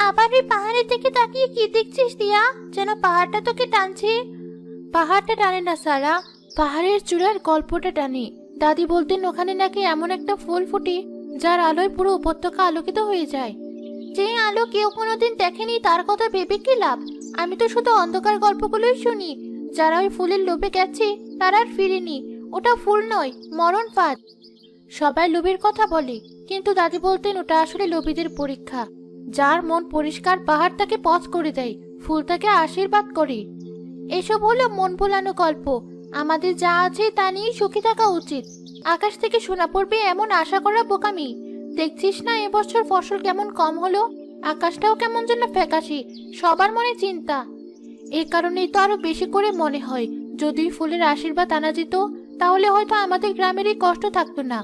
আবার এই পাহাড়ের দিকে তাকিয়ে কি দেখছিস দিয়া? যেন পাহাড়টা তোকে টানছে। পাহাড়টা টানে না সারা, পাহাড়ের চূড়ার গল্পটা টানে। দাদি বলতেন ওখানে নাকি এমন একটা ফুল ফোটে যার আলোয় পুরো উপত্যকা আলোকিত হয়ে যায়। যে আলো কেউ কোনোদিন দেখেনি তার কথা ভেবে কি লাভ? আমি তো শুধু অন্ধকার গল্পগুলোই শুনি। যারা ওই ফুলের লোভে গেছে তারা আর ফিরেনি। ওটা ফুল নয়, মরণ ফাঁদ। সবাই লোভের কথা বলে, কিন্তু দাদি বলতেন ওটা আসলে লোভীদের পরীক্ষা। যার মন পরিষ্কার পাহাড় তাকে পথ করে দেয়, ফুল তাকে আশীর্বাদ করে। এসব হলো মন ভোলানো গল্প। আমাদের যা আছে তা নিয়ে সুখী থাকা উচিত। আকাশ থেকে সোনা পড়বে এমন আশা করা বোকামি। দেখছিস না এবছর ফসল কেমন কম হলো, আকাশটাও কেমন যেন ফ্যাকাশে, সবার মনে চিন্তা। এই কারণেই তো আরো বেশি করে মনে হয় যদি ফুলের আশীর্বাদ আনা যেত তাহলে হয়তো আমাদের গ্রামের এই কষ্ট থাকতো না।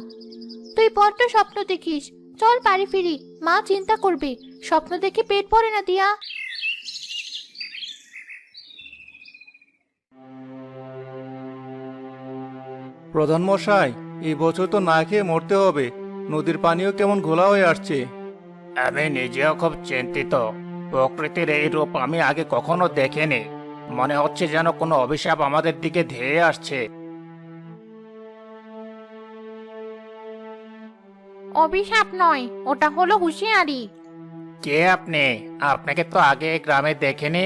তুই বড্ড স্বপ্ন দেখিস, চল বাড়ি ফিরি, মা চিন্তা করবে। স্বপ্ন দেখে পেট ভরে না দিয়া। প্রধান মশাই, এই বছর তো না খেয়ে মরতে হবে। নদীর পানিও কেমন ঘোলা হয়ে আসছে। আমি নিজেও খুব চিন্তিত। প্রকৃতির এই রূপ আমি আগে কখনো দেখিনি। মনে হচ্ছে যেন কোনো অভিশাপ আমাদের দিকে ধেয়ে আসছে। অভিশাপ নয়, ওটা হলো হুঁশিয়ারি। কে আপনি? আপনাকে তো আগে এই গ্রামে দেখিনি।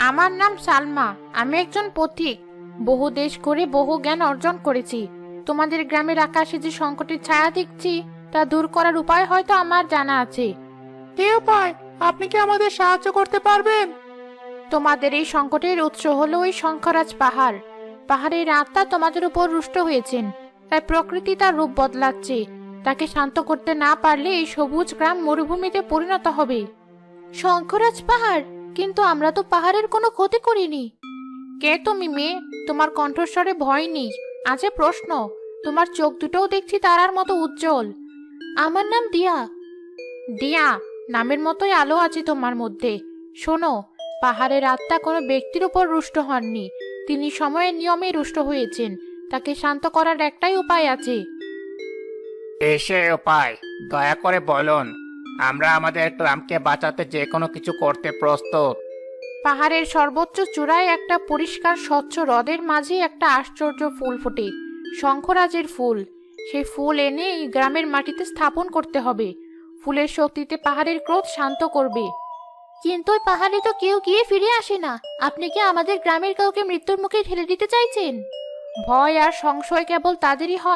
আমার নাম সালমা, আমি একজন পথিক। বহু দেশ ঘুরে বহু জ্ঞান অর্জন করেছি। তোমাদের গ্রামের আকাশে যে সংকটের ছায়া দেখছি তা দূর করার উপায় হয়তো আমার জানা আছে। কে উপায়? আপনি কি আমাদের সাহায্য করতে পারবেন? তোমাদের এই সংকটের উৎস হলো ওই শঙ্খরাজ পাহাড়। পাহাড়ের আত্মা তোমাদের উপর রুষ্ট হয়েছেন, তাই প্রকৃতি তার রূপ বদলাচ্ছে। তাকে শান্ত করতে না পারলে এই সবুজ গ্রাম মরুভূমিতে পরিণত হবে। শঙ্খরাজ পাহাড়? কিন্তু আমরা তো পাহাড়ের কোনো ক্ষতি করিনি। কে তুমি মেয়ে? তোমার কণ্ঠস্বরে ভয় নেই, আছে প্রশ্ন। তোমার চোখ দুটোও দেখছি তারার মতো উজ্জ্বল। আমার নাম দিয়া। দিয়া? নামের মতোই আলো আছে তোমার মধ্যে। শোনো, পাহাড়ের আত্মা কোনো ব্যক্তির উপর রুষ্ট হননি, তিনি সময়ের নিয়মে রুষ্ট হয়েছেন। তাকে শান্ত করার একটাই উপায় আছে। এসে উপায় দয়া করে বলুন। আমরা আমাদের গ্রামকে বাঁচাতে যে কোনো কিছু করতে প্রস্তুত। পাহাড়ের সর্বোচ্চ চূড়ায় একটা পরিষ্কার স্বচ্ছ হ্রদের মাঝে একটা আশ্চর্য ফুল ফোটে, শঙ্খরাজের ফুল। সেই ফুল এনে এই গ্রামের মাটিতে স্থাপন করতে হবে। ফুলের শক্তিতে পাহাড়ের ক্রোধ শান্ত করবে। কিন্তু ওই পাহাড়ে তো কেউ গিয়ে ফিরে আসে না। আপনি কি আমাদের গ্রামের কাউকে মৃত্যুর মুখে ঠেলে দিতে চাইছেন? ভয় আর সংশয় কেবল তাদেরই হয়